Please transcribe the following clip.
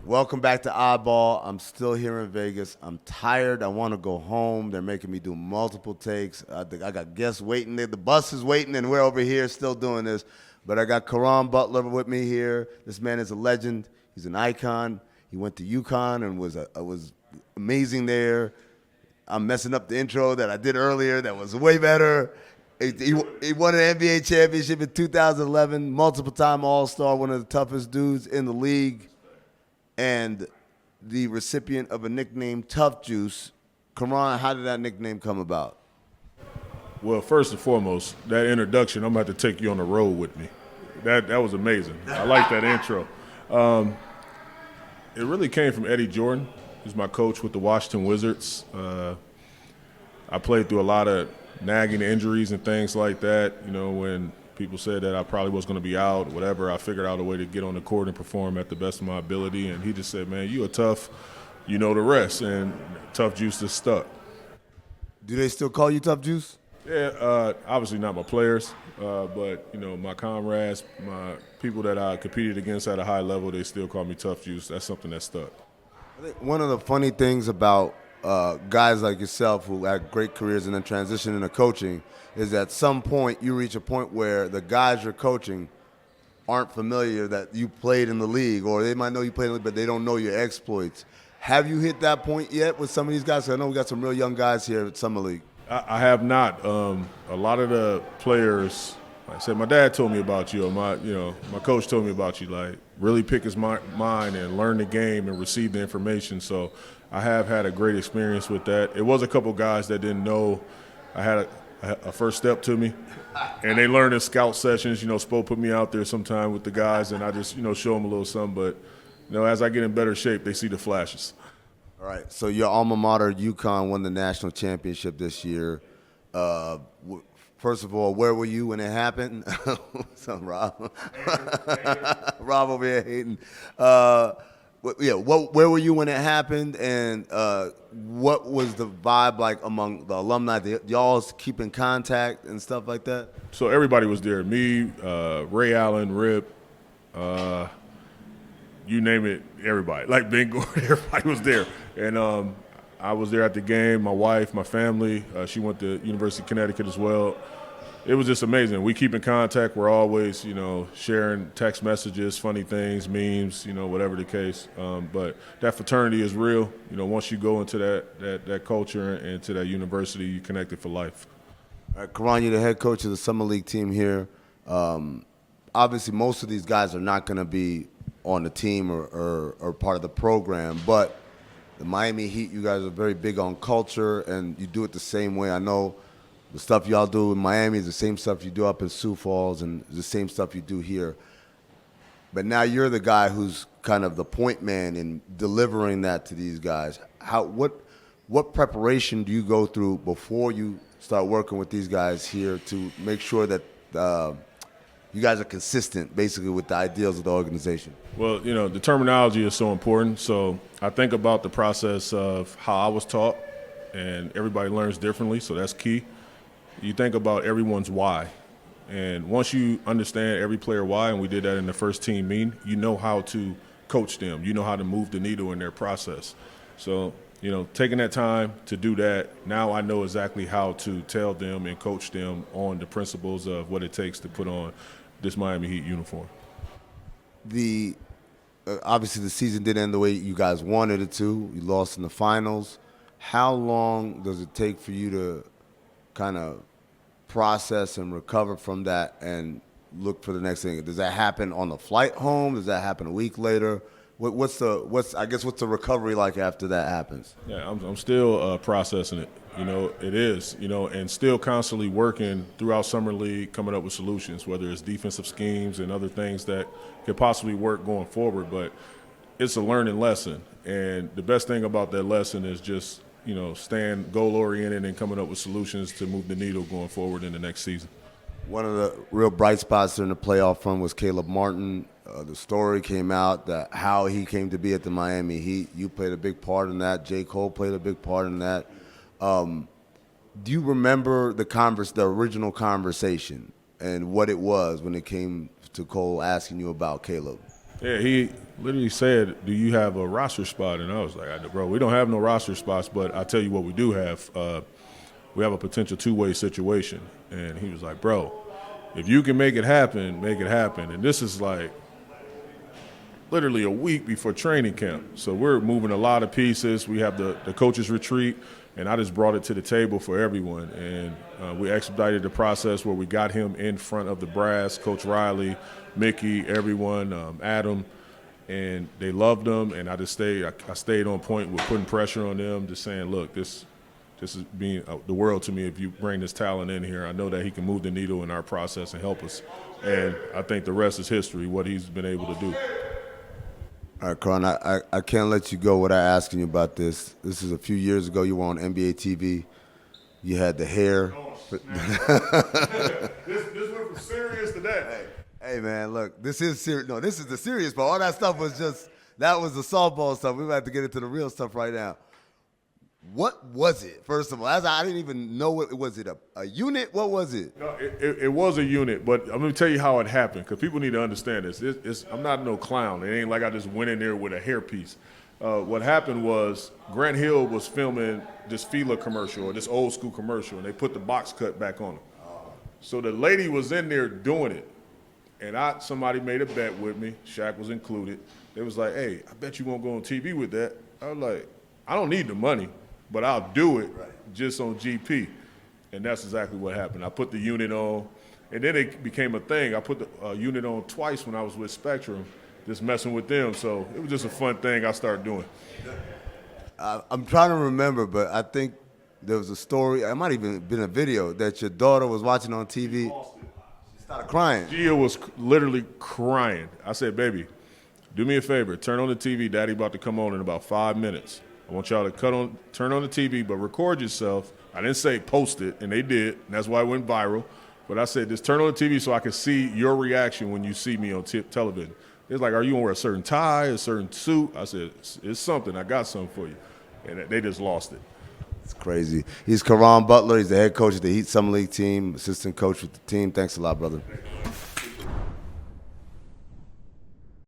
Welcome back to Oddball. I'm still here in Vegas. I'm tired. I want to go home. They're making me do multiple takes. I got guests waiting. The bus is waiting, and we're over here still doing this. But I got Caron Butler with me here. This man is a legend. He's an icon. He went to UConn and was amazing there. I'm messing up the intro that I did earlier that was way better. He won an NBA championship in 2011, multiple-time All-Star, one of the toughest dudes in the league, and the recipient of a nickname, Tough Juice. Caron, how did that nickname come about? Well, first and foremost, that introduction, I'm about to take you on the road with me. That was amazing. I like that intro. It really came from Eddie Jordan. He's my coach with the Washington Wizards. I played through a lot of nagging injuries and things like that. You know, when people said that I probably was going to be out or whatever, I figured out a way to get on the court and perform at the best of my ability. And he just said, man, you are tough. You know the rest. And Tough Juice just stuck. Do they still call you Tough Juice? Yeah, obviously not my players, but, you know, my comrades, my people that I competed against at a high level, they still call me Tough Juice. That's something that stuck. I think one of the funny things about guys like yourself who had great careers and then transition into coaching is at some point you reach a point where the guys you're coaching aren't familiar that you played in the league, or they might know you played in the league, but they don't know your exploits. Have you hit that point yet with some of these guys? I know we got some real young guys here at Summer League. I have not. A lot of the players, like I said, my dad told me about you, or my coach told me about you. Like, really pick his mind and learn the game and receive the information. So I have had a great experience with that. It was a couple guys that didn't know I had a first step to me, and they learned in scout sessions. You know, Spo put me out there sometime with the guys, and I just, show them a little something. But, as I get in better shape, they see the flashes. All right, so your alma mater, UConn, won the national championship this year. First of all, where were you when it happened? Some Rob. Rob over here hating. Where were you when it happened, and what was the vibe like among the alumni? Y'all keep in contact and stuff like that? So everybody was there. Me, Ray Allen, Rip, you name it, everybody. Like Ben Gordon, everybody was there. And I was there at the game, my wife, my family. She went to University of Connecticut as well. It was just amazing. We keep in contact. We're always, sharing text messages, funny things, memes, whatever the case. But that fraternity is real. Once you go into that culture and into that university, you're connected for life. All right, Caron, you're the head coach of the Summer League team here. Obviously, most of these guys are not going to be on the team or part of the program, but the Miami Heat, you guys are very big on culture, and you do it the same way. I know the stuff y'all do in Miami is the same stuff you do up in Sioux Falls and the same stuff you do here. But now you're the guy who's kind of the point man in delivering that to these guys. What preparation do you go through before you start working with these guys here to make sure that you guys are consistent, basically, with the ideals of the organization? Well, the terminology is so important. So I think about the process of how I was taught, and everybody learns differently, so that's key. You think about everyone's why. And once you understand every player why, and we did that in the first team meeting, you know how to coach them. You know how to move the needle in their process. So, taking that time to do that, now I know exactly how to tell them and coach them on the principles of what it takes to put on this Miami Heat uniform. Obviously the season didn't end the way you guys wanted it to. You lost in the finals. How long does it take for you to kind of process and recover from that and look for the next thing? Does that happen on the flight home? Does that happen a week later? What's the recovery like after that happens? Yeah, I'm still processing it. It is, and still constantly working throughout Summer League, coming up with solutions, whether it's defensive schemes and other things that could possibly work going forward. But it's a learning lesson, and the best thing about that lesson is just, staying goal-oriented and coming up with solutions to move the needle going forward in the next season. One of the real bright spots during the playoff run was Caleb Martin. The story came out that how he came to be at the Miami Heat. You played a big part in that. J. Cole played a big part in that. Do you remember the original conversation and what it was when it came to Cole asking you about Caleb? Yeah, he literally said, "Do you have a roster spot?" And I was like, "Bro, we don't have no roster spots, but I tell you what, we do have. We have a potential two-way situation." And he was like, "Bro, if you can make it happen, make it happen." And this is like literally a week before training camp, so we're moving a lot of pieces. We have the coaches retreat, and I just brought it to the table for everyone. And we expedited the process where we got him in front of the brass, Coach Riley, Mickey, everyone, Adam, and they loved him. And I just stayed. I stayed on point with putting pressure on them, just saying, look, this is being the world to me. If you bring this talent in here, I know that he can move the needle in our process and help us. And I think the rest is history, what he's been able to do. All right, Caron, I can't let you go without asking you about this. This is a few years ago. You were on NBA TV. You had the hair. This went from serious to that. Hey, man, look, this is serious. No, this is the serious part. All that stuff was that was the softball stuff. We're about to get into the real stuff right now. What was it, first of all? I didn't even know what was it, a unit? What was it? No, it was a unit, but I'm going to tell you how it happened, because people need to understand this. I'm not no clown. It ain't like I just went in there with a hairpiece. What happened was Grant Hill was filming this Fila commercial, or this old school commercial, and they put the box cut back on him. So the lady was in there doing it, and somebody made a bet with me. Shaq was included. They was like, "Hey, I bet you won't go on TV with that." I was like, "I don't need the money, but I'll do it just on GP." And that's exactly what happened. I put the unit on, and then it became a thing. I put the unit on twice when I was with Spectrum, just messing with them. So it was just a fun thing I started doing. I'm trying to remember, but I think there was a story, it might even been a video, that your daughter was watching on TV. She started crying. Gia was literally crying. I said, "Baby, do me a favor. Turn on the TV. Daddy about to come on in about 5 minutes. I want y'all to turn on the TV, but record yourself." I didn't say post it, and they did, and that's why it went viral. But I said, just turn on the TV so I can see your reaction when you see me on television. It's like, "Are you going to wear a certain tie, a certain suit?" I said, "It's something. I got something for you." And they just lost it. It's crazy. He's Caron Butler. He's the head coach of the Heat Summer League team, assistant coach with the team. Thanks a lot, brother.